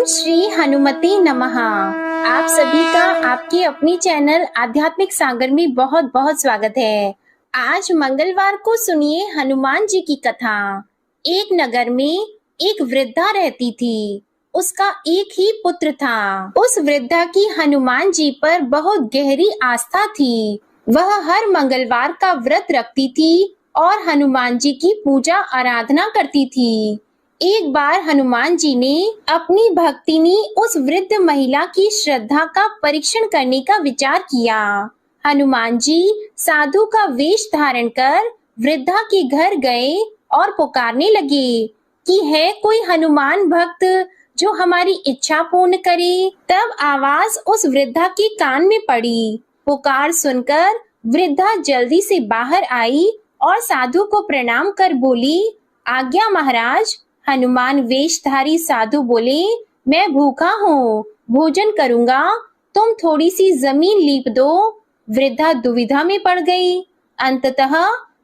ओम श्री हनुमते नमः। आप सभी का आपके अपनी चैनल आध्यात्मिक सागर में बहुत बहुत स्वागत है। आज मंगलवार को सुनिए हनुमान जी की कथा। एक नगर में एक वृद्धा रहती थी। उसका एक ही पुत्र था। उस वृद्धा की हनुमान जी पर बहुत गहरी आस्था थी। वह हर मंगलवार का व्रत रखती थी और हनुमान जी की पूजा आराधना करती थी। एक बार हनुमान जी ने अपनी भक्तिनी उस वृद्ध महिला की श्रद्धा का परीक्षण करने का विचार किया। हनुमान जी साधु का वेश धारण कर वृद्धा के घर गए और पुकारने लगे कि है कोई हनुमान भक्त जो हमारी इच्छा पूर्ण करे। तब आवाज उस वृद्धा के कान में पड़ी। पुकार सुनकर वृद्धा जल्दी से बाहर आई और साधु को प्रणाम कर बोली, आज्ञा महाराज। हनुमान वेशधारी साधु बोले, मैं भूखा हूँ, भोजन करूंगा, तुम थोड़ी सी जमीन लीप दो। वृद्धा दुविधा में पड़ गई। अंततः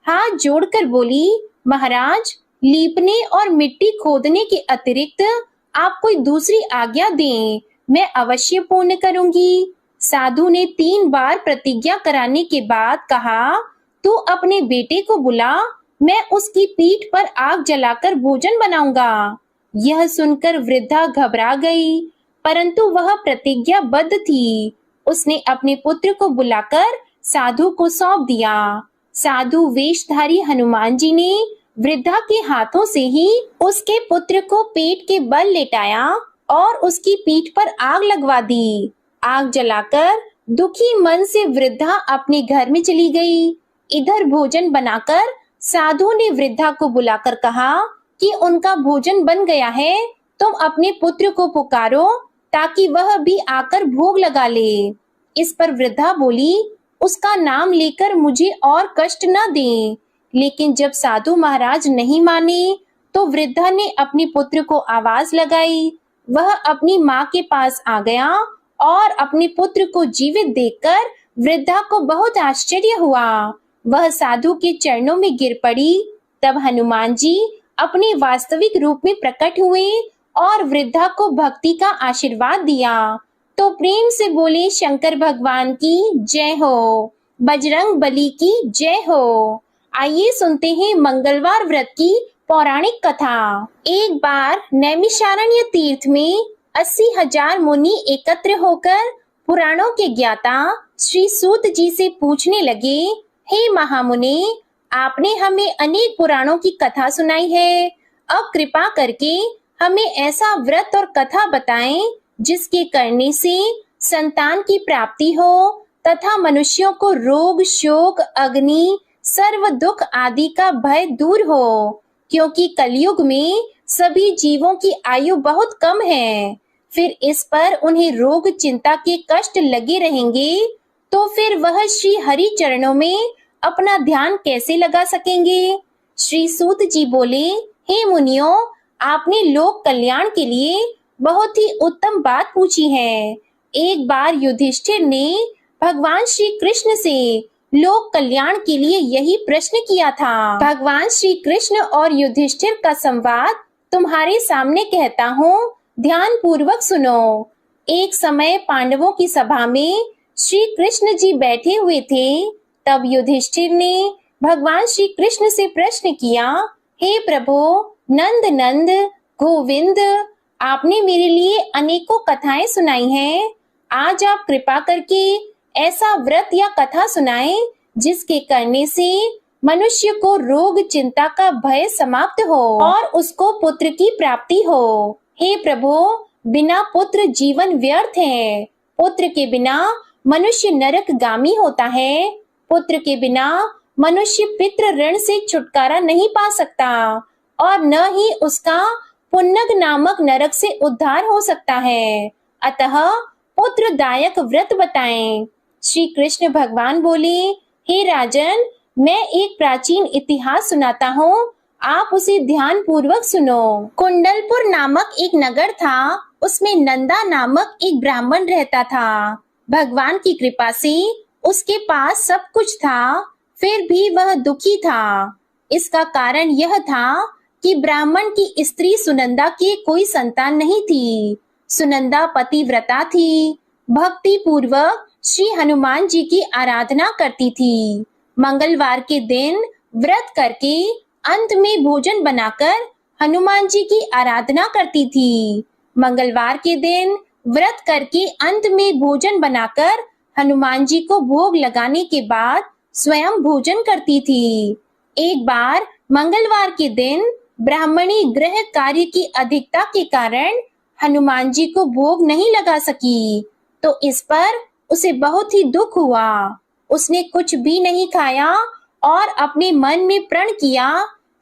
हाथ जोड़कर बोली, महाराज, लीपने और मिट्टी खोदने के अतिरिक्त आप कोई दूसरी आज्ञा दें, मैं अवश्य पूर्ण करूंगी। साधु ने 3 बार प्रतिज्ञा कराने के बाद कहा, तू अपने बेटे को बुला, मैं उसकी पीठ पर आग जलाकर भोजन बनाऊंगा। यह सुनकर वृद्धा घबरा गई, परंतु वह प्रतिज्ञाबद्ध थी। उसने अपने पुत्र को बुलाकर साधु को सौंप दिया। साधु वेशधारी हनुमान जी ने वृद्धा के हाथों से ही उसके पुत्र को पेट के बल लेटाया और उसकी पीठ पर आग लगवा दी। आग जलाकर दुखी मन से वृद्धा अपने घर में चली गई। इधर भोजन बनाकर साधु ने वृद्धा को बुलाकर कहा कि उनका भोजन बन गया है, तुम अपने पुत्र को पुकारो ताकि वह भी आकर भोग लगा ले। इस पर वृद्धा बोली, उसका नाम लेकर मुझे और कष्ट न दें। लेकिन जब साधु महाराज नहीं माने तो वृद्धा ने अपने पुत्र को आवाज लगाई। वह अपनी माँ के पास आ गया और अपने पुत्र को जीवित देखकर वृद्धा को बहुत आश्चर्य हुआ। वह साधु के चरणों में गिर पड़ी। तब हनुमान जी अपने वास्तविक रूप में प्रकट हुए और वृद्धा को भक्ति का आशीर्वाद दिया। तो प्रेम से बोले, शंकर भगवान की जय हो, बजरंग बली की जय हो। आइए सुनते हैं मंगलवार व्रत की पौराणिक कथा। एक बार नैमिषारण्य तीर्थ में 80,000 मुनि एकत्र होकर पुराणों के ज्ञाता श्री सूत जी से पूछने लगे, हे महामुनि, आपने हमें अनेक पुराणों की कथा सुनाई है। अब कृपा करके हमें ऐसा व्रत और कथा बताएं जिसके करने से संतान की प्राप्ति हो तथा मनुष्यों को रोग, शोक, अग्नि, सर्व दुख आदि का भय दूर हो, क्योंकि कलयुग में सभी जीवों की आयु बहुत कम है। फिर इस पर उन्हें रोग, चिंता के कष्ट लगे रहेंगे तो फिर वह श्री हरि चरणों में अपना ध्यान कैसे लगा सकेंगे। श्री सूत जी बोले, हे मुनियों, आपने लोक कल्याण के लिए बहुत ही उत्तम बात पूछी है। एक बार युधिष्ठिर ने भगवान श्री कृष्ण से लोक कल्याण के लिए यही प्रश्न किया था। भगवान श्री कृष्ण और युधिष्ठिर का संवाद तुम्हारे सामने कहता हूँ, ध्यान पूर्वक सुनो। एक समय पांडवों की सभा में श्री कृष्ण जी बैठे हुए थे। तब युधिष्ठिर ने भगवान श्री कृष्ण से प्रश्न किया, हे प्रभु, नंद नंद, गोविंद, आपने मेरे लिए अनेकों कथाएं सुनाई हैं। आज आप कृपा करके ऐसा व्रत या कथा सुनाएं जिसके करने से मनुष्य को रोग, चिंता का भय समाप्त हो और उसको पुत्र की प्राप्ति हो। हे प्रभु, बिना पुत्र जीवन व्यर्थ है। पुत्र के बिना मनुष्य नरकगामी होता है। पुत्र के बिना मनुष्य पितृ ऋण से छुटकारा नहीं पा सकता और न ही उसका पुन्नग नामक नरक से उद्धार हो सकता है। अतः पुत्रदायक व्रत बताएं। श्री कृष्ण भगवान बोले, हे राजन, मैं एक प्राचीन इतिहास सुनाता हूँ, आप उसे ध्यान पूर्वक सुनो। कुंडलपुर नामक एक नगर था। उसमें नंदा नामक एक ब्राह्मण रहता था। भगवान की कृपा से उसके पास सब कुछ था, फिर भी वह दुखी था। इसका कारण यह था कि ब्राह्मण की स्त्री सुनंदा की कोई संतान नहीं थी। सुनंदा पतिव्रता थी, भक्ति पूर्वक श्री हनुमान जी की आराधना करती थी। मंगलवार के दिन व्रत करके अंत में भोजन बनाकर हनुमान जी की आराधना करती थी। मंगलवार के दिन व्रत करके अंत में भोजन बनाकर हनुमान जी को भोग लगाने के बाद स्वयं भोजन करती थी। एक बार मंगलवार के दिन ब्राह्मणी गृह कार्य की अधिकता के कारण हनुमान जी को भोग नहीं लगा सकी, तो इस पर उसे बहुत ही दुख हुआ। उसने कुछ भी नहीं खाया और अपने मन में प्रण किया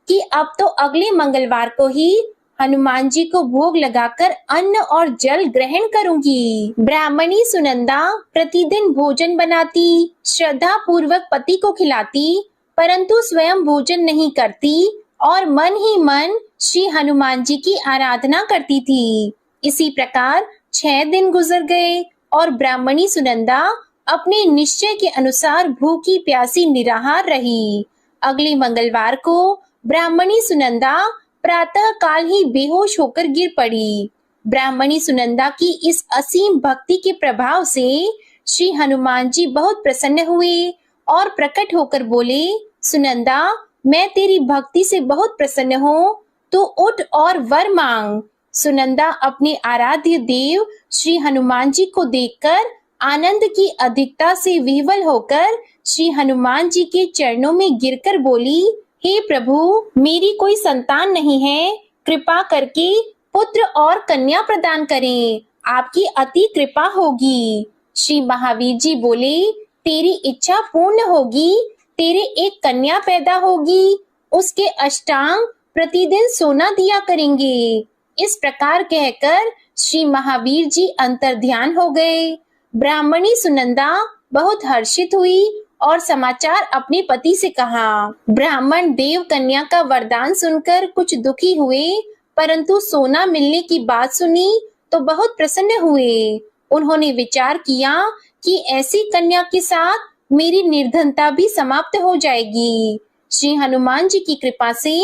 कि अब तो अगले मंगलवार को ही हनुमान जी को भोग लगाकर अन्न और जल ग्रहण करूंगी। ब्राह्मणी सुनंदा प्रतिदिन भोजन बनाती, श्रद्धा पूर्वक पति को खिलाती, परंतु स्वयं भोजन नहीं करती और मन ही मन श्री हनुमान जी की आराधना करती थी। इसी प्रकार 6 दिन गुजर गए और ब्राह्मणी सुनंदा अपने निश्चय के अनुसार भूखी प्यासी निराहार रही। अगले मंगलवार को ब्राह्मणी सुनंदा प्रातः काल ही बेहोश होकर गिर पड़ी। ब्राह्मणी सुनंदा की इस असीम भक्ति के प्रभाव से श्री हनुमान जी बहुत प्रसन्न हुए और प्रकट होकर बोले, सुनंदा, मैं तेरी भक्ति से बहुत प्रसन्न हूँ, तू उठ और वर मांग। सुनंदा अपने आराध्य देव श्री हनुमान जी को देखकर आनंद की अधिकता से विह्वल होकर श्री हनुमान जी के चरणों में गिरकर बोली, हे प्रभु, मेरी कोई संतान नहीं है, कृपा करके पुत्र और कन्या प्रदान करें, आपकी अति कृपा होगी। श्री महावीर जी बोले, तेरी इच्छा पूर्ण होगी, तेरे एक कन्या पैदा होगी, उसके अष्टांग प्रतिदिन सोना दिया करेंगे। इस प्रकार कहकर श्री महावीर जी अंतर्ध्यान हो गए। ब्राह्मणी सुनंदा बहुत हर्षित हुई और समाचार अपने पति से कहा। ब्राह्मण देव कन्या का वरदान सुनकर कुछ दुखी हुए, परंतु सोना मिलने की बात सुनी तो बहुत प्रसन्न हुए। उन्होंने विचार किया कि ऐसी कन्या के साथ मेरी निर्धनता भी समाप्त हो जाएगी। श्री हनुमान जी की कृपा से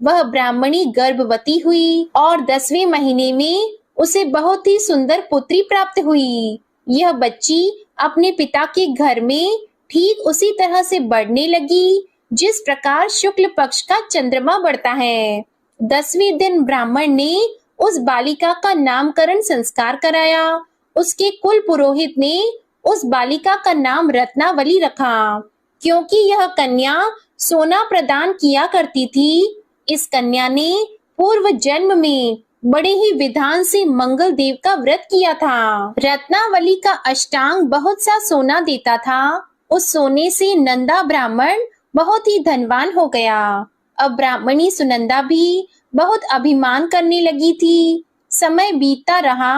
वह ब्राह्मणी गर्भवती हुई और 10वें महीने में उसे बहुत ही सुंदर पुत्री प्राप्त हुई। यह बच्ची अपने पिता के घर में ठीक उसी तरह से बढ़ने लगी जिस प्रकार शुक्ल पक्ष का चंद्रमा बढ़ता है। 10वें दिन ब्राह्मण ने उस बालिका का नामकरण संस्कार कराया। उसके कुल पुरोहित ने उस बालिका का नाम रत्नावली रखा, क्योंकि यह कन्या सोना प्रदान किया करती थी। इस कन्या ने पूर्व जन्म में बड़े ही विधान से मंगल देव का व्रत किया था। रत्नावली का अष्टांग बहुत सा सोना देता था। उस सोने से नंदा ब्राह्मण बहुत ही धनवान हो गया। अब ब्राह्मणी सुनंदा भी बहुत अभिमान करने लगी थी। समय बीतता रहा।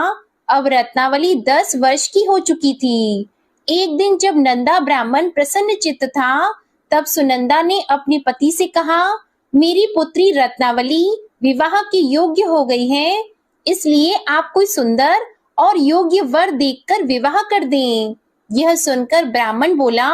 अब रत्नावली 10 वर्ष की हो चुकी थी। एक दिन जब नंदा ब्राह्मण प्रसन्न चित्त था, तब सुनंदा ने अपने पति से कहा, मेरी पुत्री रत्नावली विवाह के योग्य हो गई है, इसलिए आप कोई सुंदर और योग्य वर देखकर विवाह कर दें। यह सुनकर ब्राह्मण बोला,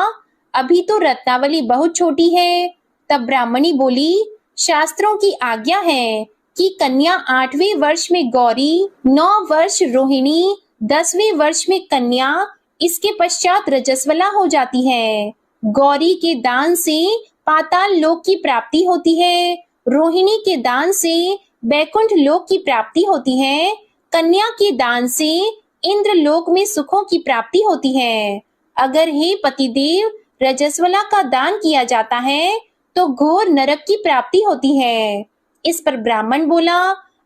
अभी तो रत्नावली बहुत छोटी है। तब ब्राह्मणी बोली, शास्त्रों की आज्ञा है कि कन्या 8वें वर्ष में गौरी, 9 वर्ष रोहिणी, 10वें वर्ष में कन्या, इसके पश्चात रजस्वला हो जाती है। गौरी के दान से पाताल लोक की प्राप्ति होती है, रोहिणी के दान से बैकुंठ लोक की प्राप्ति होती है, कन्या के दान से इंद्र लोक में सुखों की प्राप्ति होती है। अगर हे पतिदेव रजस्वला का दान किया जाता है तो घोर नरक की प्राप्ति होती है। इस पर ब्राह्मण बोला,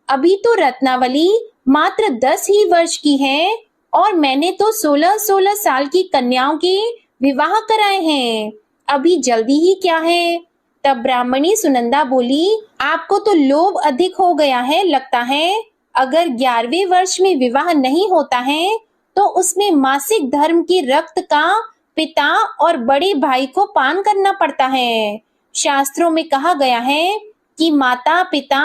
अभी तो रत्नावली मात्र 10 ही वर्ष की है और मैंने तो 16-16 साल की कन्याओं के विवाह कराए हैं, अभी जल्दी ही क्या है। तब ब्राह्मणी सुनंदा बोली, आपको तो लोभ अधिक हो गया है लगता है। अगर 11वें वर्ष में विवाह नहीं होता है तो उसमें मासिक धर्म के रक्त का पिता और बड़े भाई को पान करना पड़ता है। शास्त्रों में कहा गया है कि माता, पिता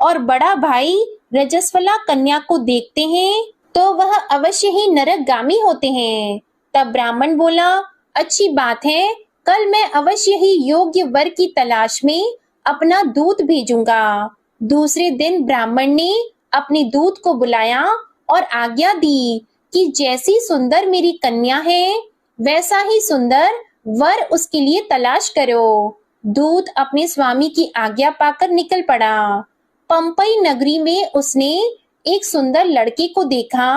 और बड़ा भाई रजस्वला कन्या को देखते हैं तो वह अवश्य ही नरकगामी होते हैं। तब ब्राह्मण बोला, अच्छी बात है, कल मैं अवश्य ही योग्य वर की तलाश में अपना दूत भेजूंगा। दूसरे दिन ब्राह्मण ने अपने दूत को बुलाया और आज्ञा दी कि जैसी सुंदर मेरी कन्या है वैसा ही सुंदर वर उसके लिए तलाश करो। दूत अपने स्वामी की आज्ञा पाकर निकल पड़ा। पंपई नगरी में उसने एक सुंदर लड़के को देखा।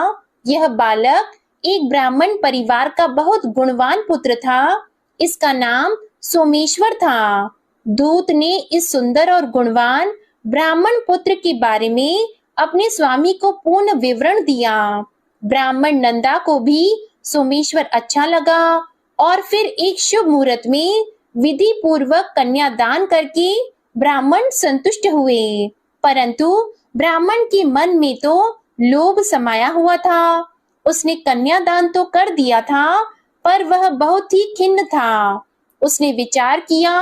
यह बालक एक ब्राह्मण परिवार का बहुत गुणवान पुत्र था। इसका नाम सोमेश्वर था। दूत ने इस सुंदर और गुणवान ब्राह्मण पुत्र के बारे में अपने स्वामी को पूर्ण विवरण दिया। ब्राह्मण नंदा को भी सोमेश्वर अच्छा लगा और फिर एक शुभ मुहूर्त में विधि पूर्वक कन्यादान करके ब्राह्मण संतुष्ट हुए। परंतु ब्राह्मण के मन में तो लोभ समाया हुआ था। उसने कन्यादान तो कर दिया था पर वह बहुत ही खिन्न था। उसने विचार किया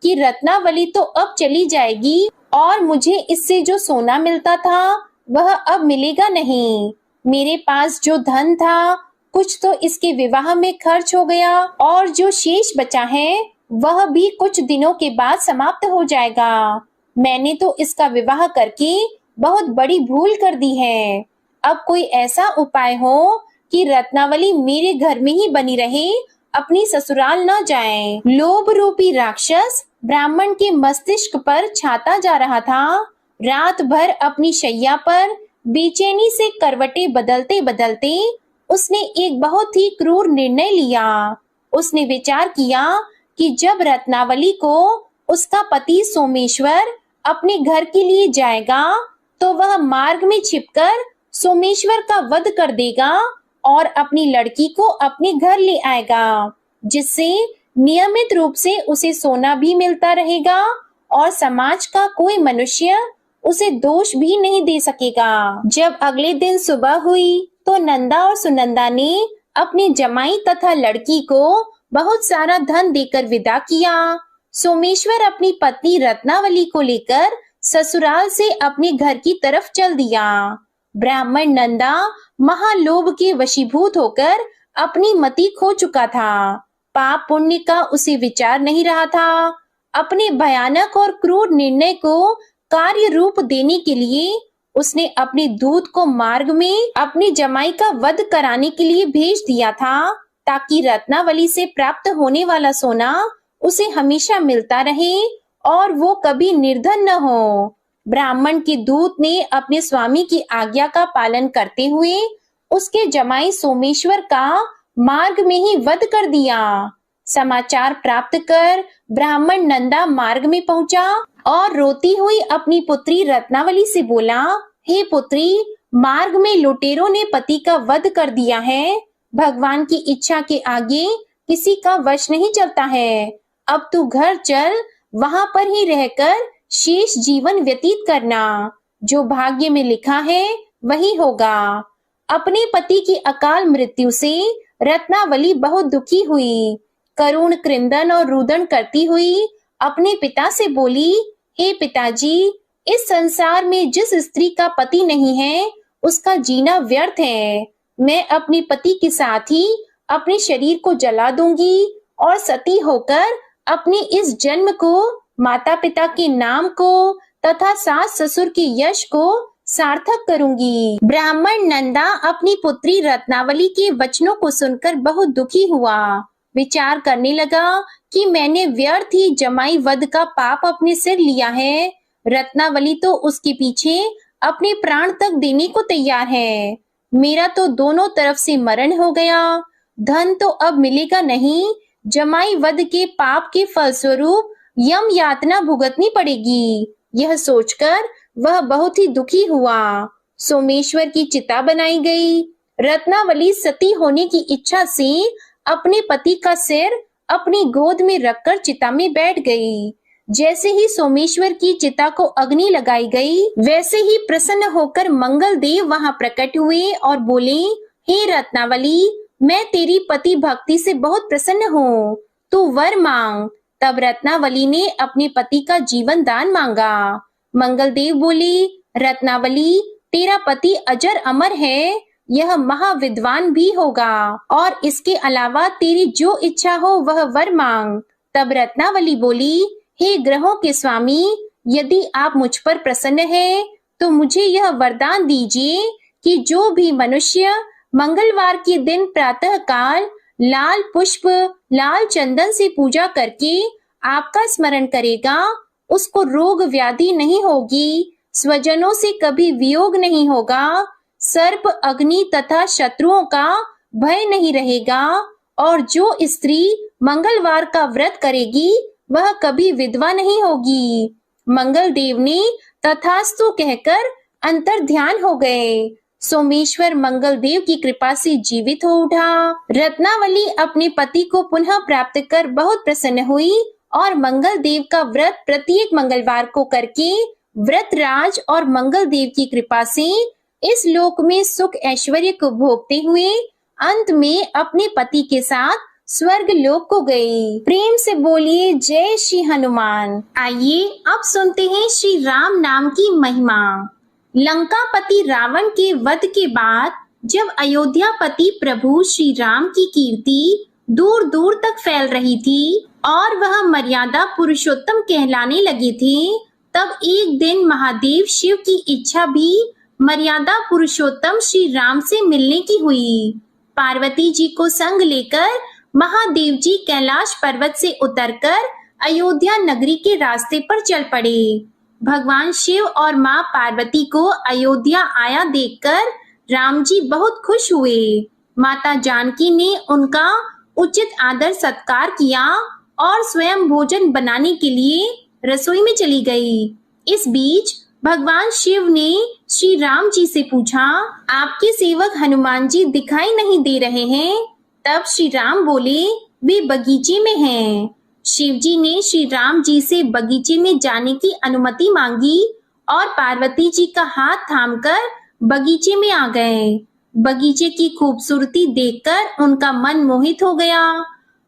कि रत्नावली तो अब चली जाएगी और मुझे इससे जो सोना मिलता था वह अब मिलेगा नहीं। मेरे पास जो धन था कुछ तो इसके विवाह में खर्च हो गया और जो शेष बचा है वह भी कुछ दिनों के बाद समाप्त हो जाएगा। मैंने तो इसका विवाह करके बहुत बड़ी भूल कर दी है। अब कोई ऐसा उपाय हो कि रत्नावली मेरे घर में ही बनी रहे, अपनी ससुराल न जाए। लोभ रूपी राक्षस ब्राह्मण के मस्तिष्क पर छाता जा रहा था। रात भर अपनी शैया पर बेचैनी से करवटें बदलते बदलते उसने एक बहुत ही क्रूर निर्णय लिया। उसने विचार किया कि जब रत्नावली को उसका पति सोमेश्वर अपने घर के लिए जाएगा तो वह मार्ग में छिपकर सोमेश्वर का वध कर देगा और अपनी लड़की को अपने घर ले आएगा, जिससे नियमित रूप से उसे सोना भी मिलता रहेगा और समाज का कोई मनुष्य उसे दोष भी नहीं दे सकेगा। जब अगले दिन सुबह हुई तो नंदा और सुनंदा ने अपने जमाई तथा लड़की को बहुत सारा धन देकर विदा किया। सोमेश्वर अपनी पत्नी रत्नावली को लेकर ससुराल से अपने घर की तरफ चल दिया। ब्राह्मण नंदा महालोभ के वशीभूत होकर अपनी मति खो चुका था। पाप पुण्य का उसे विचार नहीं रहा था। अपने भयानक और क्रूर निर्णय को कार्य रूप देने के लिए उसने अपने दूत को मार्ग में अपनी जमाई का वध कराने के लिए भेज दिया था, ताकि रत्नावली से प्राप्त होने वाला सोना उसे हमेशा मिलता रहे और वो कभी निर्धन न हो। ब्राह्मण के दूत ने अपने स्वामी की आज्ञा का पालन करते हुए उसके जमाई सोमेश्वर का मार्ग में ही वध कर दिया। समाचार प्राप्त कर ब्राह्मण नंदा मार्ग में पहुंचा और रोती हुई अपनी पुत्री रत्नावली से बोला, हे पुत्री, मार्ग में लुटेरों ने पति का वध कर दिया है। भगवान की इच्छा के आगे किसी का वश नहीं चलता है। अब तू घर चल, वहां पर ही रहकर शेष जीवन व्यतीत करना। जो भाग्य में लिखा है वही होगा। अपने पति की अकाल मृत्यु से रत्नावली बहुत दुखी हुई। करुण क्रंदन और रुदन करती हुई अपने पिता से बोली, हे पिताजी, इस संसार में जिस स्त्री का पति नहीं है उसका जीना व्यर्थ है। मैं अपने पति के साथ ही अपने शरीर को जला दूंगी और सती होकर अपने इस जन्म को, माता पिता के नाम को तथा सास ससुर के यश को सार्थक करूंगी। ब्राह्मण नंदा अपनी पुत्री रत्नावली के वचनों को सुनकर बहुत दुखी हुआ। विचार करने लगा कि मैंने व्यर्थ ही जमाई वध का पाप अपने सिर लिया है। रत्नावली तो उसके पीछे अपने प्राण तक देने को तैयार है। मेरा तो दोनों तरफ से मरण हो गया। धन तो अब मिलेगा नहीं। जमाई वध के पाप के फलस्वरूप यम यातना भुगतनी पड़ेगी। यह सोचकर वह बहुत ही दुखी हुआ। सोमेश्वर की चिता बनाई गई। रत्नावली सती होने की इच्छा से अपने पति का सिर अपनी गोद में रखकर चिता में बैठ गई। जैसे ही सोमेश्वर की चिता को अग्नि लगाई गई, वैसे ही प्रसन्न होकर मंगल देव वहां प्रकट हुए और बोले, हे रत्नावली, मैं तेरी पति भक्ति से बहुत प्रसन्न हूँ, तू वर मांग। तब रत्नावली ने अपने पति का जीवन दान मांगा। मंगल देव बोले, रत्नावली, तेरा पति अजर अमर है, यह महाविद्वान भी होगा और इसके अलावा तेरी जो इच्छा हो वह वर मांग। तब रत्नावली बोली, हे ग्रहों के स्वामी, यदि आप मुझ पर प्रसन्न हैं तो मुझे यह वरदान दीजिए कि जो भी मनुष्य मंगलवार के दिन प्रातः काल लाल पुष्प, लाल चंदन से पूजा करके आपका स्मरण करेगा, उसको रोग व्याधि नहीं होगी, स्वजनों से कभी वियोग नहीं होगा, सर्प, अग्नि तथा शत्रुओं का भय नहीं रहेगा, और जो स्त्री मंगलवार का व्रत करेगी वह कभी विधवा नहीं होगी। मंगल देव ने तथास्तु कहकर अंतर ध्यान हो गए। सोमेश्वर मंगल देव की कृपा से जीवित हो उठा। रत्नावली अपने पति को पुनः प्राप्त कर बहुत प्रसन्न हुई और मंगल देव का व्रत प्रत्येक मंगलवार को करके व्रतराज और मंगल देव की कृपा से इस लोक में सुख ऐश्वर्य को भोगते हुए अंत में अपने पति के साथ स्वर्ग लोक को गई। प्रेम से बोलिए जय श्री हनुमान। आइए अब सुनते हैं श्री राम नाम की महिमा। लंकापति रावण के वध के बाद जब अयोध्यापति प्रभु श्री राम की कीर्ति दूर दूर तक फैल रही थी और वह मर्यादा पुरुषोत्तम कहलाने लगे थे, तब एक दिन महादेव शिव की इच्छा भी मर्यादा पुरुषोत्तम श्री राम से मिलने की हुई। पार्वती जी को संग लेकर महादेव जी कैलाश पर्वत से उतरकर अयोध्या नगरी के रास्ते पर चल पड़े। भगवान शिव और माँ पार्वती को अयोध्या आया देखकर राम जी बहुत खुश हुए। माता जानकी ने उनका उचित आदर सत्कार किया और स्वयं भोजन बनाने के लिए रसोई में चली गई। इस बीच भगवान शिव ने श्री राम जी से पूछा, आपके सेवक हनुमान जी दिखाई नहीं दे रहे हैं। तब श्री राम बोले, वे बगीचे में हैं। शिव जी ने श्री राम जी से बगीचे में जाने की अनुमति मांगी और पार्वती जी का हाथ थामकर बगीचे में आ गए। बगीचे की खूबसूरती देखकर उनका मन मोहित हो गया।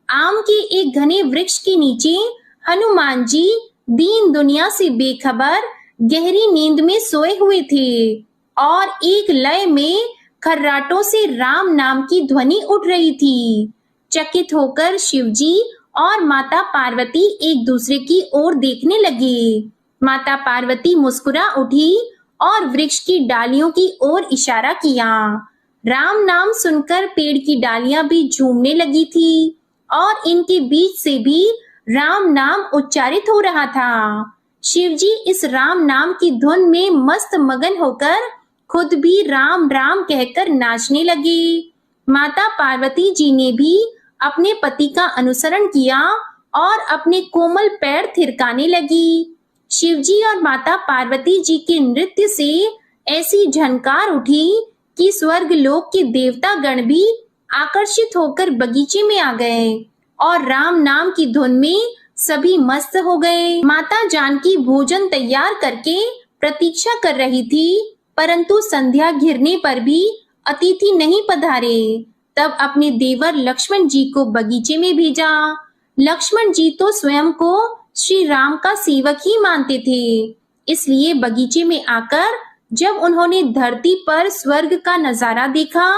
आम के एक घने वृक्ष के नीचे हनुमान जी दीन दुनिया से बेखबर गहरी नींद में सोए हुए थे और एक लय में खर्राटों से राम नाम की ध्वनि उठ रही थी। चकित होकर शिवजी और माता पार्वती एक दूसरे की ओर देखने लगे। माता पार्वती मुस्कुरा उठी और वृक्ष की डालियों की ओर इशारा किया। राम नाम सुनकर पेड़ की डालियां भी झूमने लगी थी और इनके बीच से भी राम नाम उच्चारित हो रहा था। शिवजी इस राम नाम की धुन में मस्त मगन होकर खुद भी राम राम कहकर नाचने लगे। माता पार्वती जी ने भी अपने पति का अनुसरण किया और अपने कोमल पैर थिरकाने लगी। शिवजी और माता पार्वती जी के नृत्य से ऐसी झनकार उठी कि स्वर्ग लोक के देवता गण भी आकर्षित होकर बगीचे में आ गए और राम नाम की धुन में सभी मस्त हो गए। माता जानकी भोजन तैयार करके प्रतीक्षा कर रही थी, परंतु संध्या घिरने पर भी अतिथि नहीं पधारे। तब अपने देवर लक्ष्मण जी को बगीचे में भेजा। लक्ष्मण जी तो स्वयं को श्री राम का सेवक ही मानते थे, इसलिए बगीचे में आकर जब उन्होंने धरती पर स्वर्ग का नजारा देखा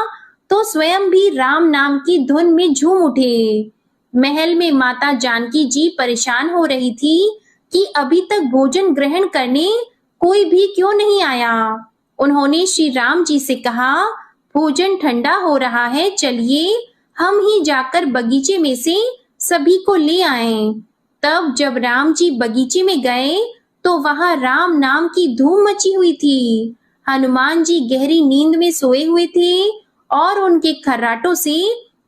तो स्वयं भी राम नाम की धुन में झूम उठे। महल में माता जानकी जी परेशान हो रही थी कि अभी तक भोजन ग्रहण करने कोई भी क्यों नहीं आया। उन्होंने श्री राम जी से कहा, भोजन ठंडा हो रहा है, चलिए हम ही जाकर बगीचे में से सभी को ले आएं। तब जब राम जी बगीचे में गए तो वहां राम नाम की धूम मची हुई थी। हनुमान जी गहरी नींद में सोए हुए थे और उनके खर्राटों से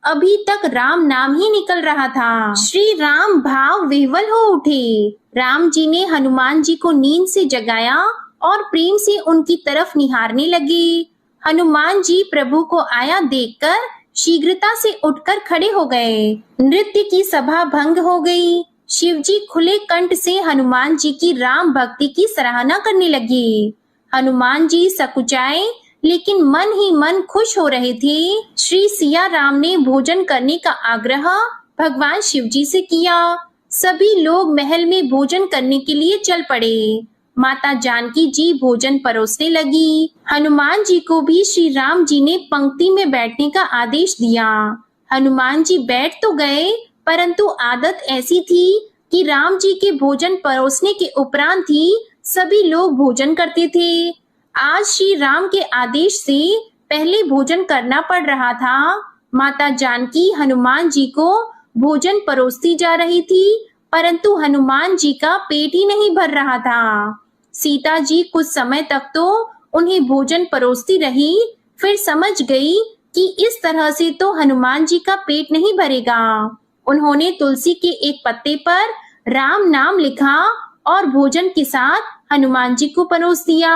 अभी तक राम नाम ही निकल रहा था। श्री राम भाव विह्वल हो उठे। राम जी ने हनुमान जी को नींद से जगाया और प्रेम से उनकी तरफ निहारने लगे। हनुमान जी प्रभु को आया देखकर शीघ्रता से उठकर खड़े हो गए। नृत्य की सभा भंग हो गई। शिवजी खुले कंठ से हनुमान जी की राम भक्ति की सराहना करने लगे। हनुमान जी सकुचाए लेकिन मन ही मन खुश हो रहे थे। श्री सिया राम ने भोजन करने का आग्रह भगवान शिवजी से किया। सभी लोग महल में भोजन करने के लिए चल पड़े। माता जानकी जी भोजन परोसने लगी। हनुमान जी को भी श्री राम जी ने पंक्ति में बैठने का आदेश दिया। हनुमान जी बैठ तो गए, परंतु आदत ऐसी थी कि राम जी के भोजन परोसने के उपरांत ही सभी लोग भोजन करते थे। आज श्री राम के आदेश से पहले भोजन करना पड़ रहा था। माता जानकी हनुमान जी को भोजन परोसती जा रही थी, परंतु हनुमान जी का पेट ही नहीं भर रहा था। सीता जी कुछ समय तक तो उन्हें भोजन परोसती रही, फिर समझ गई कि इस तरह से तो हनुमान जी का पेट नहीं भरेगा। उन्होंने तुलसी के एक पत्ते पर राम नाम लिखा और भोजन के साथ हनुमान जी को परोस दिया।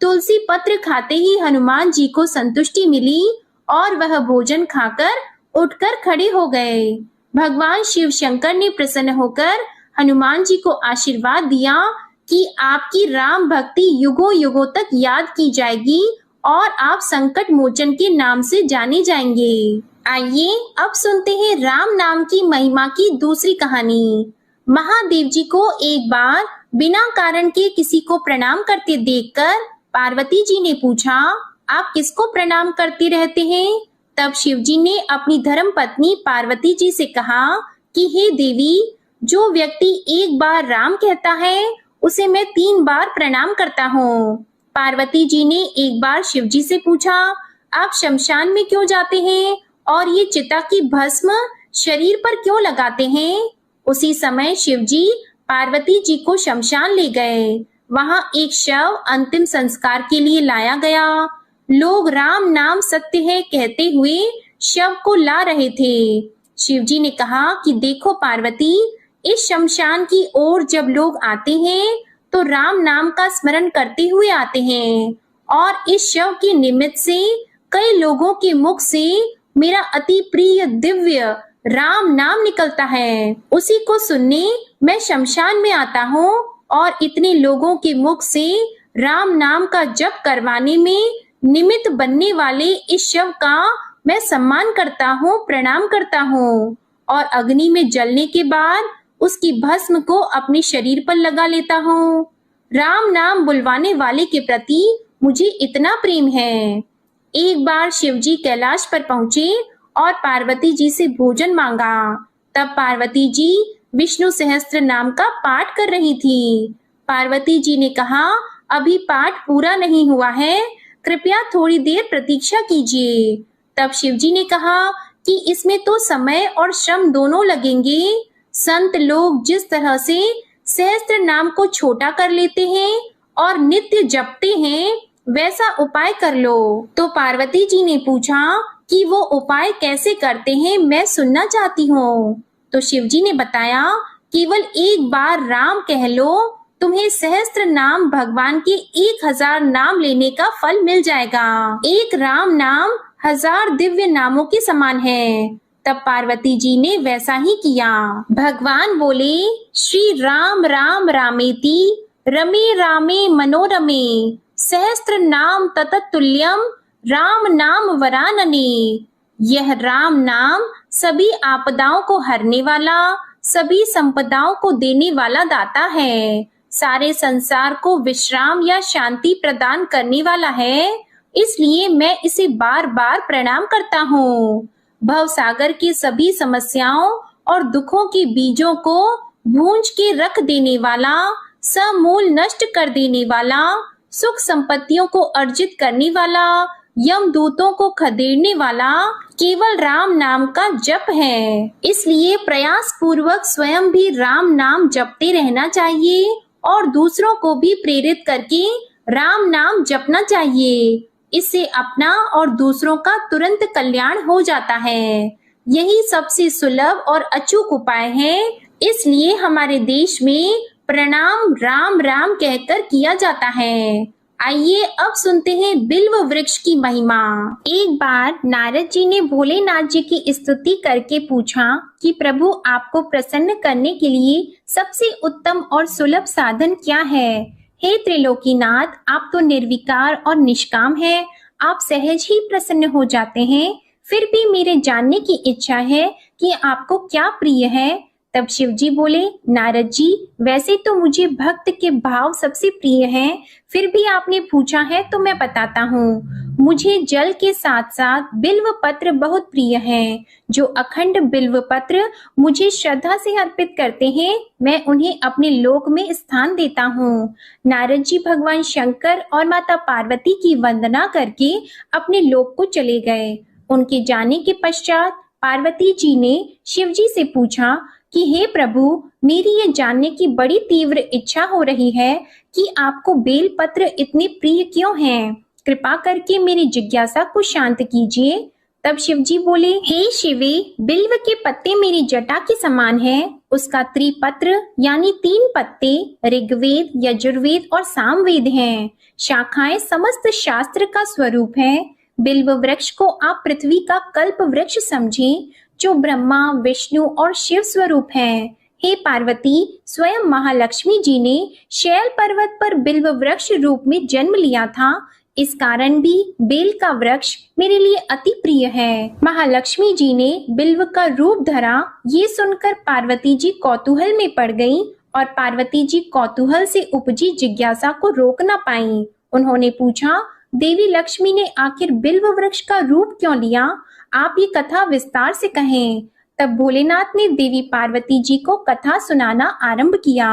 तुलसी पत्र खाते ही हनुमान जी को संतुष्टि मिली और वह भोजन खाकर उठकर खड़े हो गए। भगवान शिव शंकर ने प्रसन्न होकर हनुमान जी को आशीर्वाद दिया कि आपकी राम भक्ति युगों युगों तक याद की जाएगी और आप संकट मोचन के नाम से जाने जाएंगे। आइए अब सुनते हैं राम नाम की महिमा की दूसरी कहानी। महादेव जी को एक बार बिना कारण के किसी को प्रणाम करते देखकर पार्वती जी ने पूछा, आप किसको प्रणाम करते रहते हैं? तब शिव जी ने अपनी धर्म पत्नी पार्वती जी से कहा कि हे देवी, जो व्यक्ति एक बार राम कहता है उसे मैं 3 बार प्रणाम करता हूँ। पार्वती जी ने एक बार शिव जी से पूछा, आप शमशान में क्यों जाते हैं और ये चिता की भस्म शरीर पर क्यों लगाते हैं? उसी समय शिव जी पार्वती जी को शमशान ले गए। वहां एक शव अंतिम संस्कार के लिए लाया गया। लोग राम नाम सत्य है कहते हुए शव को ला रहे थे। शिव जी ने कहा कि देखो पार्वती, इस शमशान की ओर जब लोग आते हैं तो राम नाम का स्मरण करते हुए आते हैं और इस शव के निमित्त से कई लोगों के मुख से मेरा अति प्रिय दिव्य राम नाम निकलता है। उसी को सुनने मैं शमशान में आता हूँ और इतने लोगों के मुख से राम नाम का जप करवाने में निमित्त बनने वाले इस शव का मैं सम्मान करता हूँ, प्रणाम करता हूँ और अग्नि में जलने के बाद उसकी भस्म को अपने शरीर पर लगा लेता हूँ। राम नाम बुलवाने वाले के प्रति मुझे इतना प्रेम है। एक बार शिव जी कैलाश पर पहुंचे और पार्वती जी से भोजन मांगा। तब पार्वती जी विष्णु सहस्त्र नाम का पाठ कर रही थी। पार्वती जी ने कहा, अभी पाठ पूरा नहीं हुआ है, कृपया थोड़ी देर प्रतीक्षा कीजिए। तब शिव जी ने कहा कि इसमें तो समय और श्रम दोनों लगेंगे। संत लोग जिस तरह से सहस्त्र नाम को छोटा कर लेते हैं और नित्य जपते हैं, वैसा उपाय कर लो। तो पार्वती जी ने पूछा कि वो उपाय कैसे करते हैं, मैं सुनना चाहती हूँ। तो शिव जी ने बताया, केवल एक बार राम कह लो, तुम्हें सहस्त्र नाम भगवान के 1000 नाम लेने का फल मिल जाएगा। एक राम नाम 1000 दिव्य नामों के समान है। तब पार्वती जी ने वैसा ही किया। भगवान बोले, श्री राम राम रामेति रमे रामे मनोरमे सहस्त्र नाम तततुल्यम राम नाम वरानने। यह राम नाम सभी आपदाओं को हरने वाला, सभी संपदाओं को देने वाला दाता है, सारे संसार को विश्राम या शांति प्रदान करने वाला है। इसलिए मैं इसे बार बार प्रणाम करता हूँ। भव सागर की सभी समस्याओं और दुखों के बीजों को भूंज के रख देने वाला, समूल नष्ट कर देने वाला, सुख संपत्तियों को अर्जित करने वाला, यमदूतों को खदेड़ने वाला केवल राम नाम का जप है। इसलिए प्रयास पूर्वक स्वयं भी राम नाम जपते रहना चाहिए और दूसरों को भी प्रेरित करके राम नाम जपना चाहिए। इससे अपना और दूसरों का तुरंत कल्याण हो जाता है। यही सबसे सुलभ और अचूक उपाय है। इसलिए हमारे देश में प्रणाम राम राम कहकर किया जाता है। आइए अब सुनते हैं बिल्व वृक्ष की महिमा। एक बार नारद जी ने भोलेनाथ जी की स्तुति करके पूछा कि प्रभु, आपको प्रसन्न करने के लिए सबसे उत्तम और सुलभ साधन क्या है? हे त्रिलोकीनाथ, आप तो निर्विकार और निष्काम हैं। आप सहज ही प्रसन्न हो जाते हैं। फिर भी मेरे जानने की इच्छा है कि आपको क्या प्रिय है, तब शिव जी बोले, नारद जी, वैसे तो मुझे भक्त के भाव सबसे प्रिय हैं, फिर भी आपने पूछा है तो मैं बताता हूँ। मुझे जल के साथ साथ बिल्व पत्र बहुत प्रिय हैं। जो अखंड बिल्व पत्र मुझे श्रद्धा से अर्पित करते हैं, मैं उन्हें अपने लोक में स्थान देता हूँ। नारद जी भगवान शंकर और माता पार्वती की वंदना करके अपने लोक को चले गए। उनके जाने के पश्चात पार्वती जी ने शिव जी से पूछा कि हे प्रभु, मेरी ये जानने की बड़ी तीव्र इच्छा हो रही है कि आपको बेल पत्र इतने प्रिय क्यों हैं? कृपा करके मेरी जिज्ञासा को शांत कीजिए। तब शिव जी बोले, हे शिवे, बिल्व के पत्ते मेरी जटा के समान हैं। उसका त्रिपत्र यानी 3 पत्ते ऋग्वेद, यजुर्वेद और सामवेद हैं। शाखाएं समस्त शास्त्र का स्वरूप है। बिल्व वृक्ष को आप पृथ्वी का कल्प वृक्ष समझें, जो ब्रह्मा, विष्णु और शिव स्वरूप हैं। हे पार्वती, स्वयं महालक्ष्मी जी ने शैल पर्वत पर बिल्व वृक्ष रूप में जन्म लिया था। इस कारण भी बेल का वृक्ष मेरे लिए अति प्रिय है। महालक्ष्मी जी ने बिल्व का रूप धरा, ये सुनकर पार्वती जी कौतूहल में पड़ गईं और पार्वती जी कौतूहल से उपजी जिज्ञासा को रोक न पाईं। उन्होंने पूछा, देवी लक्ष्मी ने आखिर बिल्व वृक्ष का रूप क्यों लिया? आप ये कथा विस्तार से कहें। तब भोलेनाथ ने देवी पार्वती जी को कथा सुनाना आरंभ किया।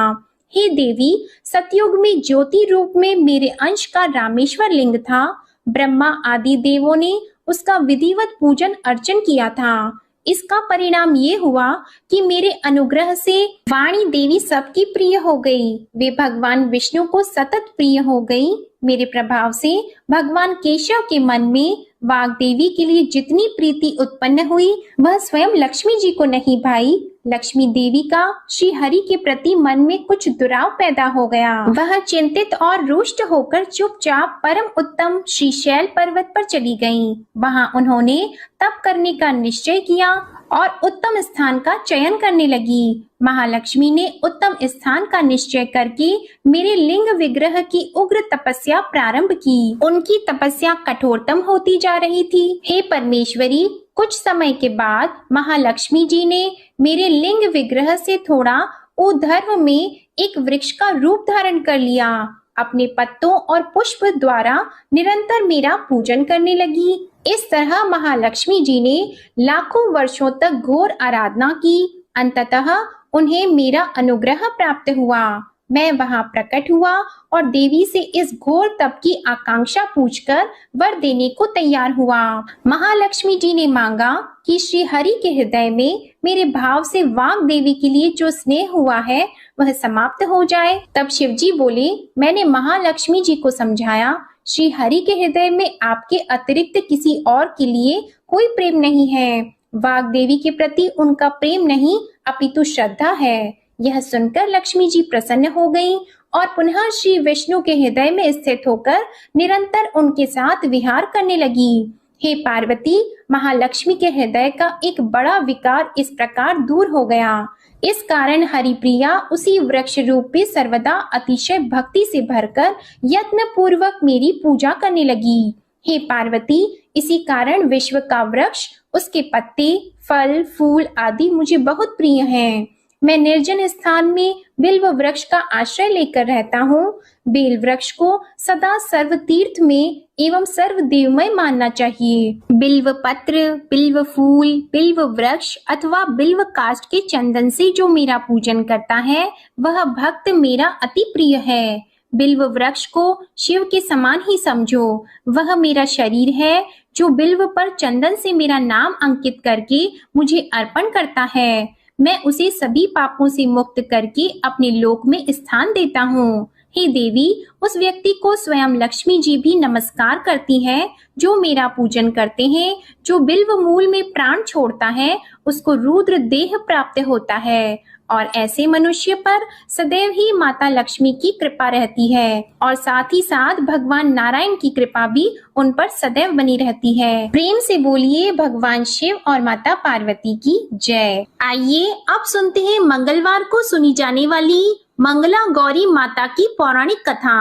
हे देवी, सतयुग में ज्योति रूप में मेरे अंश का रामेश्वर लिंग था। ब्रह्मा आदि देवों ने उसका विधिवत पूजन अर्चन किया था। इसका परिणाम ये हुआ कि मेरे अनुग्रह से वाणी देवी सबकी प्रिय हो गई। वे भगवान विष्णु को सतत प्रिय हो गई। मेरे प्रभाव से भगवान केशव के मन में वाग देवी के लिए जितनी प्रीति उत्पन्न हुई, वह स्वयं लक्ष्मी जी को नहीं भाई। लक्ष्मी देवी का श्री हरि के प्रति मन में कुछ दुराव पैदा हो गया। वह चिंतित और रुष्ट होकर चुपचाप परम उत्तम श्री शैल पर्वत पर चली गईं। वहां उन्होंने तप करने का निश्चय किया और उत्तम स्थान का चयन करने लगी। महालक्ष्मी ने उत्तम स्थान का निश्चय करके मेरे लिंग विग्रह की उग्र तपस्या प्रारंभ की। उनकी तपस्या कठोरतम होती जा रही थी। हे परमेश्वरी, कुछ समय के बाद महालक्ष्मी जी ने मेरे लिंग विग्रह से थोड़ा ऊर्ध्व में एक वृक्ष का रूप धारण कर लिया। अपने पत्तों और पुष्प द्वारा निरंतर मेरा पूजन करने लगी। इस तरह महालक्ष्मी जी ने लाखों वर्षों तक घोर आराधना की। अंततः उन्हें मेरा अनुग्रह प्राप्त हुआ। मैं वहां प्रकट हुआ और देवी से इस घोर तप की आकांक्षा पूछकर वर देने को तैयार हुआ। महालक्ष्मी जी ने मांगा कि श्री हरि के हृदय में मेरे भाव से वाग देवी के लिए जो स्नेह हुआ है वह समाप्त हो जाए। तब शिव जी बोले, मैंने महालक्ष्मी जी को समझाया, श्री हरि के हृदय में आपके अतिरिक्त किसी और के लिए कोई प्रेम नहीं है। वाग देवी के प्रति उनका प्रेम नहीं अपितु श्रद्धा है। यह सुनकर लक्ष्मी जी प्रसन्न हो गईं और पुनः श्री विष्णु के हृदय में स्थित होकर निरंतर उनके साथ विहार करने लगी। हे पार्वती, महालक्ष्मी के हृदय का एक बड़ा विकार इस प्रकार दूर हो गया। इस कारण हरिप्रिया उसी वृक्ष रूप में सर्वदा अतिशय भक्ति से भरकर यत्न पूर्वक मेरी पूजा करने लगी। हे पार्वती, इसी कारण विश्व का वृक्ष, उसके पत्ते, फल, फूल आदि मुझे बहुत प्रिय हैं। मैं निर्जन स्थान में बिल्व वृक्ष का आश्रय लेकर रहता हूँ। बेल वृक्ष को सदा सर्व तीर्थ में एवं सर्व देवमय मानना चाहिए। बिल्व पत्र, बिल्व फूल, बिल्व वृक्ष अथवा बिल्व काष्ठ के चंदन से जो मेरा पूजन करता है वह भक्त मेरा अति प्रिय है। बिल्व वृक्ष को शिव के समान ही समझो। वह मेरा शरीर है जो बिल्व पर चंदन से मेरा नाम अंकित करके मुझे अर्पण करता है। मैं उसे सभी पापों से मुक्त करके अपने लोक में स्थान देता हूँ। हे देवी, उस व्यक्ति को स्वयं लक्ष्मी जी भी नमस्कार करती है जो मेरा पूजन करते हैं। जो बिल्व मूल में प्राण छोड़ता है उसको रुद्र देह प्राप्त होता है और ऐसे मनुष्य पर सदैव ही माता लक्ष्मी की कृपा रहती है और साथ ही साथ भगवान नारायण की कृपा भी उन पर सदैव बनी रहती है। प्रेम से बोलिए भगवान शिव और माता पार्वती की जय। आइए अब सुनते हैं मंगलवार को सुनी जाने वाली मंगला गौरी माता की पौराणिक कथा।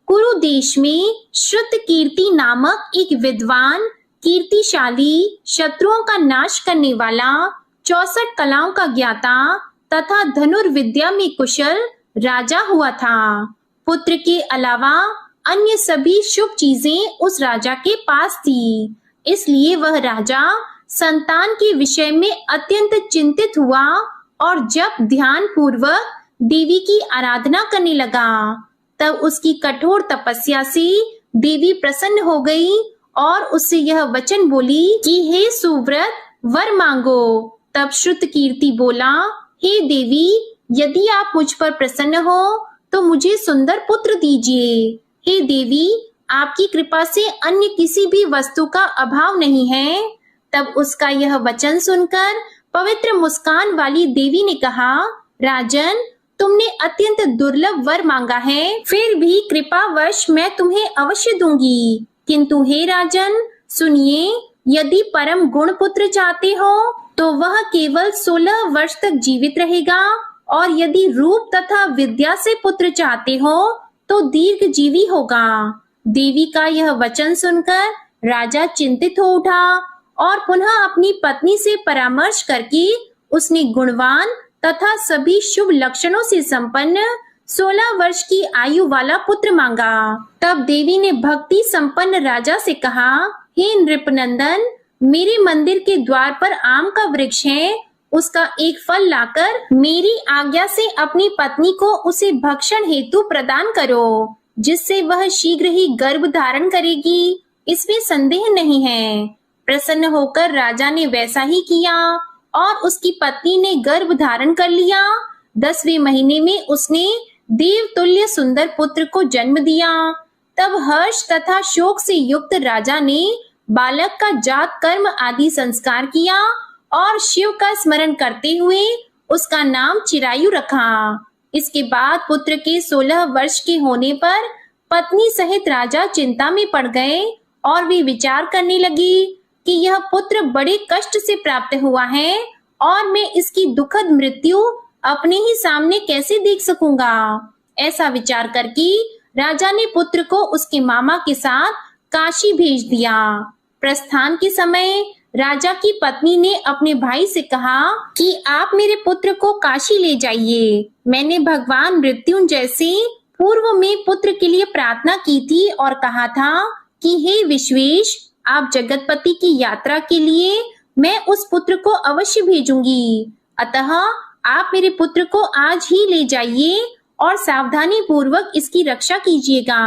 कुरु देश में श्रुत कीर्ति नामक एक विद्वान, कीर्तिशाली, शत्रुओं का नाश करने वाला, 64 कलाओं का ज्ञाता, तथा धनुर्विद्या में कुशल राजा हुआ था। पुत्र के अलावा अन्य सभी शुभ चीजें उस राजा के पास थी, इसलिए वह राजा संतान के विषय में अत्यंत चिंतित हुआ और जब ध्यान पूर्वक देवी की आराधना करने लगा, तब उसकी कठोर तपस्या से देवी प्रसन्न हो गई और उससे यह वचन बोली कि हे सुव्रत, वर मांगो। तब श्रुतकीर्ति बोला, हे देवी, यदि आप मुझ पर प्रसन्न हो तो मुझे सुंदर पुत्र दीजिए। हे देवी, आपकी कृपा से अन्य किसी भी वस्तु का अभाव नहीं है। तब उसका यह वचन सुनकर पवित्र मुस्कान वाली देवी ने कहा, राजन, तुमने अत्यंत दुर्लभ वर मांगा है, फिर भी कृपावश मैं तुम्हें अवश्य दूंगी। किंतु हे राजन, सुनिए, यदि परम गुण पुत्र चाहते हो तो वह केवल 16 वर्ष तक जीवित रहेगा, और यदि रूप तथा विद्या से पुत्र चाहते हो तो दीर्घ जीवी होगा। देवी का यह वचन सुनकर राजा चिंतित हो उठा और पुनः अपनी पत्नी से परामर्श करके उसने गुणवान तथा सभी शुभ लक्षणों से संपन्न 16 वर्ष की आयु वाला पुत्र मांगा। तब देवी ने भक्ति संपन्न राजा से कहा, हे नृपनंदन, मेरे मंदिर के द्वार पर आम का वृक्ष है, उसका एक फल लाकर मेरी आज्ञा से अपनी पत्नी को उसे भक्षण हेतु प्रदान करो, जिससे वह शीघ्र ही गर्भ धारण करेगी, इसमें संदेह नहीं है। प्रसन्न होकर राजा ने वैसा ही किया और उसकी पत्नी ने गर्भ धारण कर लिया। 10वें महीने में उसने देवतुल्य सुंदर पुत्र को जन्म दिया। तब हर्ष तथा शोक से युक्त राजा ने बालक का जात कर्म आदि संस्कार किया और शिव का स्मरण करते हुए उसका नाम चिरायु रखा। इसके बाद पुत्र के 16 वर्ष के होने पर पत्नी सहित राजा चिंता में पड़ गए और वे विचार करने लगी कि यह पुत्र बड़े कष्ट से प्राप्त हुआ है और मैं इसकी दुखद मृत्यु अपने ही सामने कैसे देख सकूंगा। ऐसा विचार करके राजा ने पुत्र को उसके मामा के साथ काशी भेज दिया। प्रस्थान के समय राजा की पत्नी ने अपने भाई से कहा कि आप मेरे पुत्र को काशी ले जाइए। मैंने भगवान मृत्युंजय से पूर्व में पुत्र के लिए प्रार्थना की थी और कहा था कि हे विश्वेश, आप जगतपति की यात्रा के लिए मैं उस पुत्र को अवश्य भेजूंगी। अतः आप मेरे पुत्र को आज ही ले जाइए और सावधानी पूर्वक इसकी रक्षा कीजिएगा।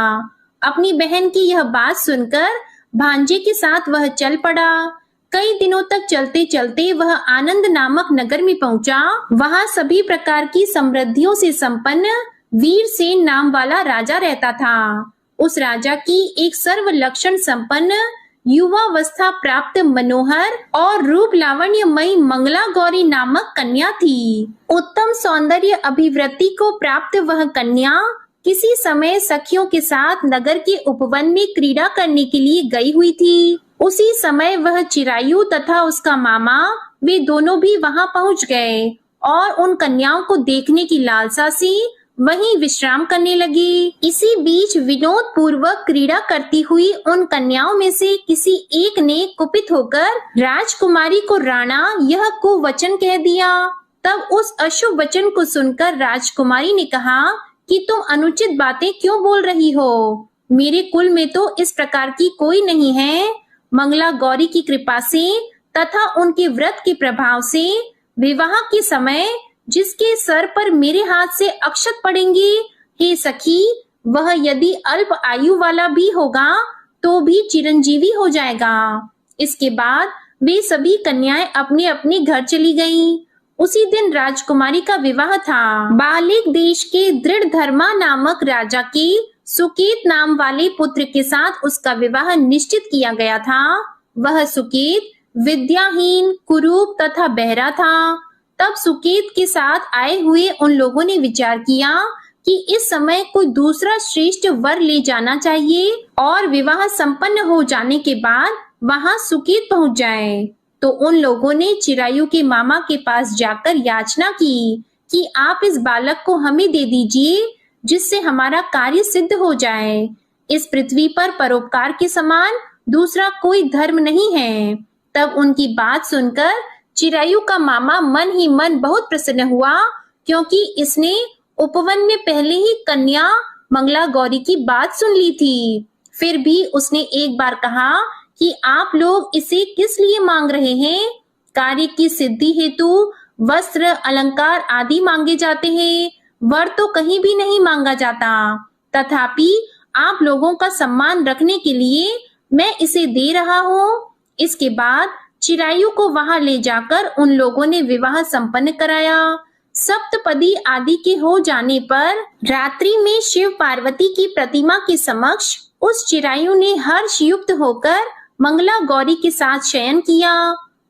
अपनी बहन की यह बात सुनकर भांजे के साथ वह चल पड़ा। कई दिनों तक चलते चलते वह आनंद नामक नगर में पहुंचा। वहां सभी प्रकार की समृद्धियों से संपन्न वीरसेन नाम वाला राजा रहता था। उस राजा की एक सर्व लक्षण संपन्न युवावस्था प्राप्त मनोहर और रूप लावण्यमयी मंगला गौरी नामक कन्या थी। उत्तम सौंदर्य अभिवृद्धि को प्राप्त वह कन्या किसी समय सखियों के साथ नगर के उपवन में क्रीड़ा करने के लिए गई हुई थी। उसी समय वह चिरायु तथा उसका मामा वे दोनों भी वहां पहुंच गए और उन कन्याओं को देखने की लालसा से वहीं विश्राम करने लगे। इसी बीच विनोद पूर्वक क्रीड़ा करती हुई उन कन्याओं में से किसी एक ने कुपित होकर राजकुमारी को राणा यह कुवचन कह दिया। तब उस अशुभ वचन को सुनकर राजकुमारी ने कहा कि तुम अनुचित बातें क्यों बोल रही हो? मेरे कुल में तो इस प्रकार की कोई नहीं है। मंगला गौरी की कृपा से तथा उनके व्रत के प्रभाव से विवाह के समय जिसके सर पर मेरे हाथ से अक्षत पड़ेंगे, हे सखी, वह यदि अल्प आयु वाला भी होगा तो भी चिरंजीवी हो जाएगा। इसके बाद वे सभी कन्याएं अपने अपने घर चली गईं। उसी दिन राजकुमारी का विवाह था। बालिक देश के दृढ़ धर्मा नामक राजा के सुकेत नाम वाले पुत्र के साथ उसका विवाह निश्चित किया गया था। वह सुकेत विद्याहीन, कुरूप तथा बहरा था। तब सुकेत के साथ आए हुए उन लोगों ने विचार किया कि इस समय कोई दूसरा श्रेष्ठ वर ले जाना चाहिए और विवाह संपन्न हो जाने के बाद वहां सुकेत पहुंच जाए। तो उन लोगों ने चिरायु के मामा के पास जाकर याचना की कि आप इस बालक को हमें दे दीजिए, जिससे हमारा कार्य सिद्ध हो जाए। इस पृथ्वी पर परोपकार के समान दूसरा कोई धर्म नहीं है। तब उनकी बात सुनकर चिरायु का मामा मन ही मन बहुत प्रसन्न हुआ क्योंकि इसने उपवन में पहले ही कन्या मंगला गौरी की बात सुन ली थी। फिर भी उसने एक बार कहा कि आप लोग इसे किस लिए मांग रहे हैं? कार्य की सिद्धि हेतु वस्त्र, अलंकार आदि मांगे जाते हैं, वर तो कहीं भी नहीं मांगा जाता। तथापि आप लोगों का सम्मान रखने के लिए मैं इसे दे रहा हूँ। इसके बाद चिरायु को वहां ले जाकर उन लोगों ने विवाह संपन्न कराया। सप्तपदी आदि के हो जाने पर रात्रि में शिव पार्वती की प्रतिमा के समक्ष उस चिरायु ने हर्ष युक्त होकर मंगला गौरी के साथ शयन किया।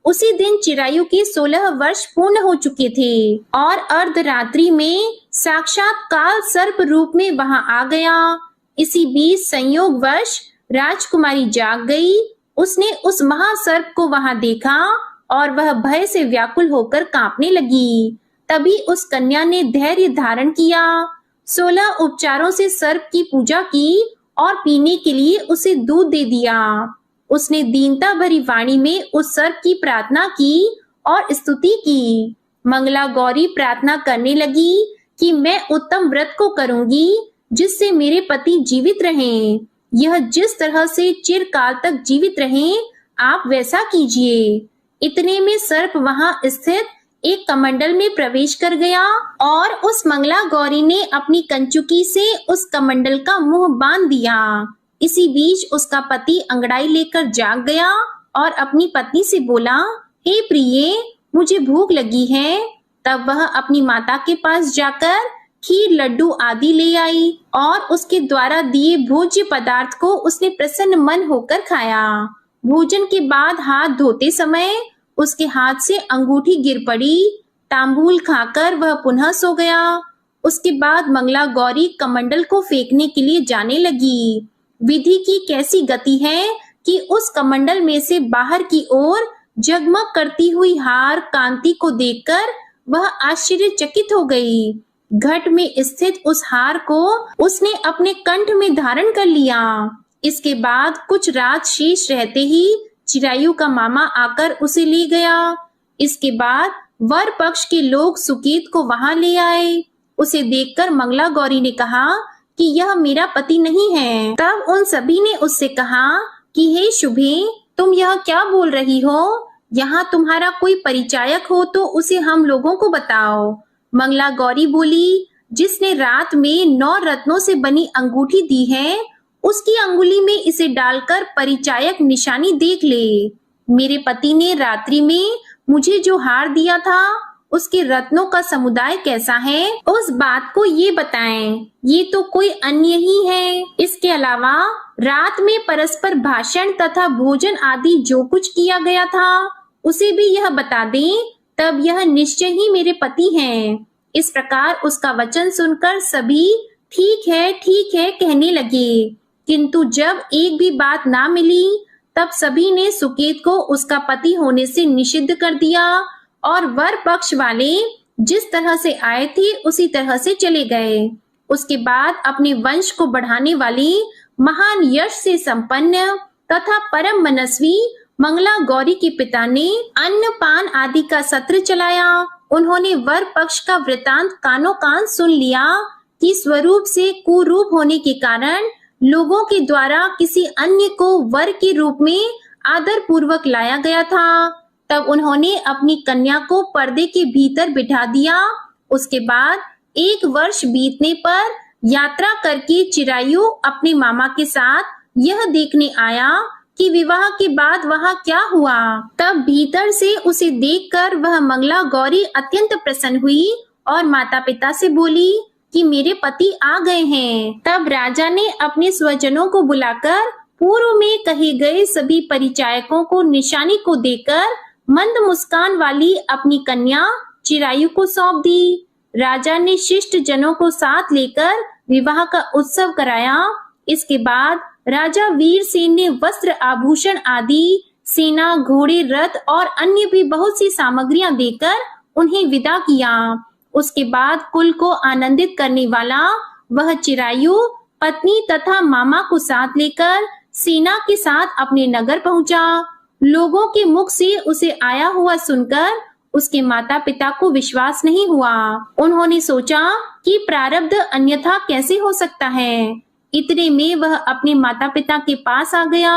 उसी दिन चिरायु के 16 वर्ष पूर्ण हो चुके थे और अर्धरात्रि में साक्षात काल सर्प रूप में वहां आ गया। इसी बीच संयोगवश राजकुमारी जाग गई। उसने उस महासर्प को वहां देखा और वह भय से व्याकुल होकर कांपने लगी। तभी उस कन्या ने धैर्य धारण किया, 16 उपचारों से सर्प की पूजा की और पीने के लिए उसे दूध दे दिया। उसने दीनता भरी वाणी में उस सर्प की प्रार्थना की और स्तुति की। मंगला गौरी प्रार्थना करने लगी कि मैं उत्तम व्रत को करूंगी जिससे मेरे पति जीवित रहें। यह जिस तरह से चिरकाल तक जीवित रहें, आप वैसा कीजिए। इतने में सर्प वहां स्थित एक कमंडल में प्रवेश कर गया और उस मंगला गौरी ने अपनी कंचुकी से उस कमंडल का मुंह बांध दिया। इसी बीच उसका पति अंगड़ाई लेकर जाग गया और अपनी पत्नी से बोला, हे प्रिये, मुझे भूख लगी है। तब वह अपनी माता के पास जाकर खीर, लड्डू आदि ले आई और उसके द्वारा दिए भोज्य पदार्थ को उसने प्रसन्न मन होकर खाया। भोजन के बाद हाथ धोते समय उसके हाथ से अंगूठी गिर पड़ी। तांबूल खाकर वह पुनः सो गया। उसके बाद मंगला गौरी कमंडल को फेंकने के लिए जाने लगी। विधि की कैसी गति है कि उस कमंडल में से बाहर की ओर जगमग करती हुई हार कांति को देखकर वह आश्चर्यचकित हो गई। घट में स्थित उस हार को उसने अपने कंठ में धारण कर लिया। इसके बाद कुछ रात शेष रहते ही चिरायु का मामा आकर उसे ले गया। इसके बाद वर पक्ष के लोग सुकेत को वहां ले आए। उसे देखकर मंगला गौरी ने कहा कि यह मेरा पति नहीं है। तब उन सभी ने उससे कहा कि हे शुभे, तुम यह क्या बोल रही हो? यहाँ तुम्हारा कोई परिचायक हो तो उसे हम लोगों को बताओ। मंगला गौरी बोली, जिसने रात में 9 रत्नों से बनी अंगूठी दी है, उसकी अंगुली में इसे डालकर परिचायक निशानी देख ले। मेरे पति ने रात्रि में मुझे जो हार दिया था, उसके रत्नों का समुदाय कैसा है, उस बात को ये बताएं। ये तो कोई अन्य ही है। इसके अलावा रात में परस्पर भाषण तथा भोजन आदि जो कुछ किया गया था, उसे भी यह बता दें, तब यह निश्चय ही मेरे पति हैं। इस प्रकार उसका वचन सुनकर सभी ठीक है कहने लगे। किंतु जब एक भी बात ना मिली, तब सभी ने सुकेत को उसका पति होने से निषिद्ध कर दिया और वर पक्ष वाले जिस तरह से आए थे उसी तरह से चले गए। उसके बाद अपने वंश को बढ़ाने वाली महान यश से संपन्न तथा परम मनस्वी मंगला गौरी के पिता ने अन्न पान आदि का सत्र चलाया। उन्होंने वर पक्ष का वृतांत कानों कान सुन लिया कि स्वरूप से कुरूप होने के कारण लोगों के द्वारा किसी अन्य को वर के रूप में आदर पूर्वक लाया गया था। तब उन्होंने अपनी कन्या को पर्दे के भीतर बिठा दिया। उसके बाद 1 वर्ष बीतने पर यात्रा करके चिरायु अपने मामा के साथ यह देखने आया कि विवाह के बाद वहां क्या हुआ। तब भीतर से उसे देखकर वह मंगला गौरी अत्यंत प्रसन्न हुई और माता पिता से बोली कि मेरे पति आ गए हैं। तब राजा ने अपने स्वजनों को बुलाकर पूर्व में कहे गए सभी परिचायकों को निशानी को देकर मंद मुस्कान वाली अपनी कन्या चिरायु को सौंप दी। राजा ने शिष्ट जनों को साथ लेकर विवाह का उत्सव कराया। इसके बाद राजा वीरसेन ने वस्त्र, आभूषण आदि, सेना, घोड़े, रथ और अन्य भी बहुत सी सामग्रियां देकर उन्हें विदा किया। उसके बाद कुल को आनंदित करने वाला वह चिरायु पत्नी तथा मामा को साथ लेकर सेना के साथ अपने नगर पहुंचा। लोगों के मुख से उसे आया हुआ सुनकर उसके माता पिता को विश्वास नहीं हुआ। उन्होंने सोचा कि प्रारब्ध अन्यथा कैसे हो सकता है। इतने में वह अपने माता पिता के पास आ गया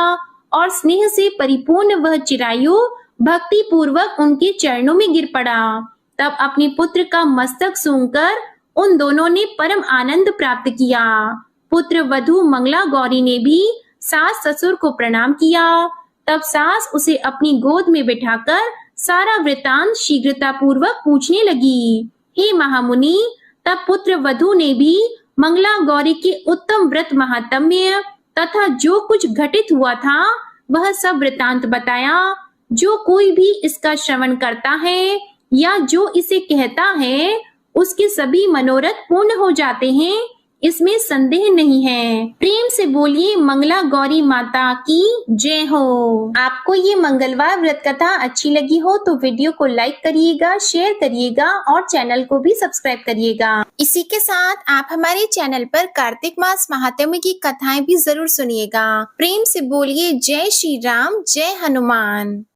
और स्नेह से परिपूर्ण वह चिरायु भक्ति पूर्वक उनके चरणों में गिर पड़ा। तब अपने पुत्र का मस्तक सूंघकर उन दोनों ने परम आनंद प्राप्त किया। पुत्र वधू मंगला गौरी ने भी सास ससुर को प्रणाम किया। तब सास उसे अपनी गोद में बिठाकर सारा वृतांत शीघ्रता पूर्वक पूछने लगी। हे महामुनि, तब पुत्र वधू ने भी मंगला गौरी के उत्तम व्रत महात्म्य तथा जो कुछ घटित हुआ था वह सब वृतांत बताया। जो कोई भी इसका श्रवण करता है या जो इसे कहता है उसके सभी मनोरथ पूर्ण हो जाते हैं, इसमें संदेह नहीं है। प्रेम से बोलिए मंगला गौरी माता की जय हो। आपको ये मंगलवार व्रत कथा अच्छी लगी हो तो वीडियो को लाइक करिएगा, शेयर करिएगा और चैनल को भी सब्सक्राइब करिएगा। इसी के साथ आप हमारे चैनल पर कार्तिक मास महात्म्य की कथाएं भी जरूर सुनिएगा। प्रेम से बोलिए जय श्री राम, जय हनुमान।